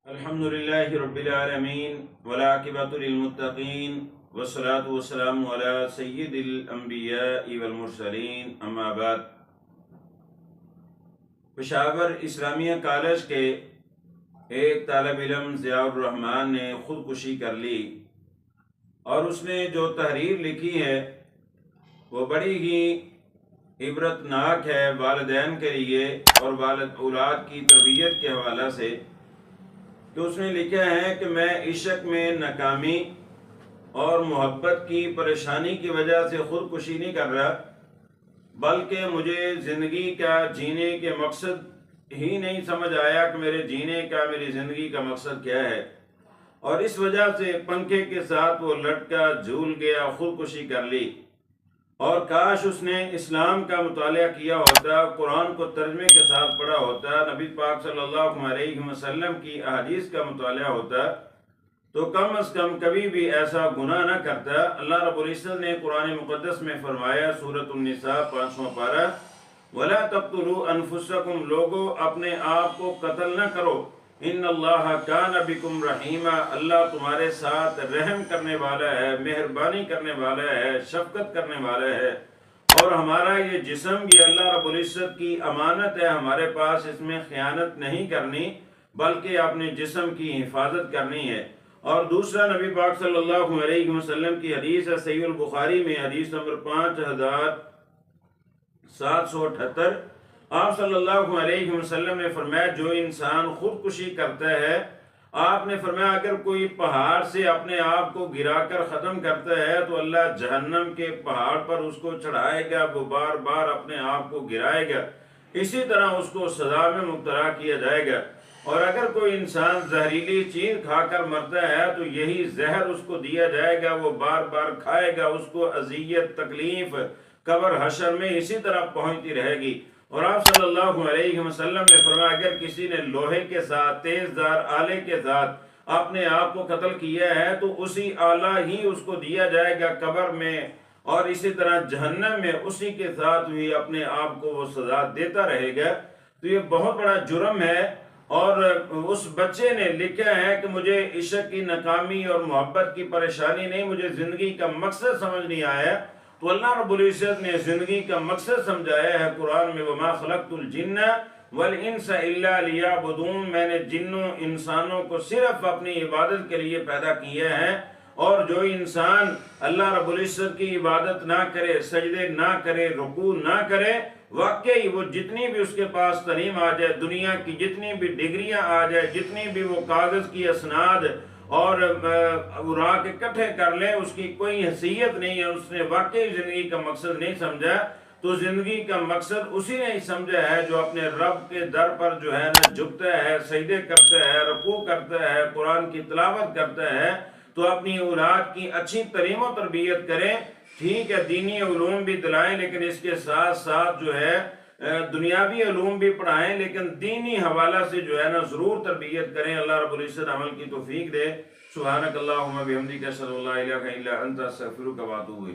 الحمد للہ رب العالمین والعاقبۃ للمتقین والصلاة والسلام علی سید الانبیاء والمرسلین اما بعد۔ پشاور اسلامیہ کالج کے ایک طالب علم ضیاء الرحمن نے خودکشی کر لی، اور اس نے جو تحریر لکھی ہے وہ بڑی ہی عبرتناک ہے والدین کے لیے اور والد اولاد کی تربیت کے حوالہ سے، کہ اس نے لکھا ہے کہ میں عشق میں ناکامی اور محبت کی پریشانی کی وجہ سے خودکشی نہیں کر رہا، بلکہ مجھے زندگی کا جینے کے مقصد ہی نہیں سمجھ آیا کہ میرے جینے کا، میری زندگی کا مقصد کیا ہے، اور اس وجہ سے پنکھے کے ساتھ وہ لٹکا جھول گیا، خودکشی کر لی۔ اور کاش اس نے اسلام کا مطالعہ کیا ہوتا، قرآن کو ترجمے کے ساتھ پڑھا ہوتا، نبی پاک صلی اللہ علیہ وسلم کی احادیث کا مطالعہ ہوتا، تو کم از کم کبھی بھی ایسا گناہ نہ کرتا۔ اللہ رب العزت نے قرآن مقدس میں فرمایا، سورۃ النساء 5واں پارہ، وَلَا تَقْتُلُوا أَنفُسَكُمْ، لوگو اپنے آپ کو قتل نہ کرو، ان اللہ کان بکم رحیما، اللہ تمہارے ساتھ رحم کرنے والا ہے، مہربانی کرنے والا ہے، شفقت کرنے والا ہے۔ اور ہمارا یہ جسم بھی اللہ رب العزت کی امانت ہے، ہمارے پاس اس میں خیانت نہیں کرنی، بلکہ اپنے جسم کی حفاظت کرنی ہے۔ اور دوسرا نبی پاک صلی اللہ علیہ وسلم کی حدیث ہے، صحیح البخاری میں حدیث نمبر 5778، آپ صلی اللہ علیہ وسلم نے فرمایا، جو انسان خودکشی کرتا ہے، آپ نے فرمایا اگر کوئی پہاڑ سے اپنے آپ کو گرا کر ختم کرتا ہے تو اللہ جہنم کے پہاڑ پر اس کو چڑھائے گا، وہ بار بار اپنے آپ کو گرائے گا، اسی طرح اس کو سزا میں مبتلا کیا جائے گا۔ اور اگر کوئی انسان زہریلی چیز کھا کر مرتا ہے تو یہی زہر اس کو دیا جائے گا، وہ بار بار کھائے گا، اس کو اذیت، تکلیف قبر حشر میں اسی طرح پہنچتی رہے گی۔ اور آپ صلی اللہ علیہ وسلم نے فرمایا اگر کسی نے لوہے کے ساتھ، تیز دار آلے کے ساتھ اپنے آپ کو قتل کیا ہے تو اسی آلہ ہی اس کو دیا جائے گا قبر میں، اور اسی طرح جہنم میں اسی کے ساتھ بھی اپنے آپ کو وہ سزا دیتا رہے گا۔ تو یہ بہت بڑا جرم ہے۔ اور اس بچے نے لکھا ہے کہ مجھے عشق کی ناکامی اور محبت کی پریشانی نہیں، مجھے زندگی کا مقصد سمجھ نہیں آیا، تو اللہ رب العزت نے زندگی کا مقصد سمجھایا ہے قرآن میں، وَمَا خَلَقْتُ الْجِنَّ وَالْإِنسَ إِلَّا لِيَعْبُدُونَ، میں نے جنوں انسانوں کو صرف اپنی عبادت کے لیے پیدا کیا ہے۔ اور جو انسان اللہ رب العزت کی عبادت نہ کرے، سجدے نہ کرے، رکوع نہ کرے، واقعی وہ جتنی بھی اس کے پاس تعلیم آ جائے، دنیا کی جتنی بھی ڈگریاں آ جائے، جتنی بھی وہ کاغذ کی اسناد اور اوراق اکٹھے کر لے، اس کی کوئی حیثیت نہیں ہے، اس نے واقعی زندگی کا مقصد نہیں سمجھا۔ تو زندگی کا مقصد اسی نے سمجھا ہے جو اپنے رب کے در پر جو ہے نا جھکتا ہے، سجدے کرتا ہے، رکوع کرتا ہے، قرآن کی تلاوت کرتا ہے۔ تو اپنی اولاد کی اچھی تعلیم و تربیت کریں، ٹھیک ہے دینی علوم بھی دلائیں، لیکن اس کے ساتھ ساتھ جو ہے دنیاوی علوم بھی پڑھائیں، لیکن دینی حوالہ سے جو ہے نا ضرور تربیت کریں۔ اللہ رب العزت عمل کی توفیق دے۔ سبحانک اللہم بحمدک، اشہد ان لا الہ الا انت، استغفرک و اتوب الیک۔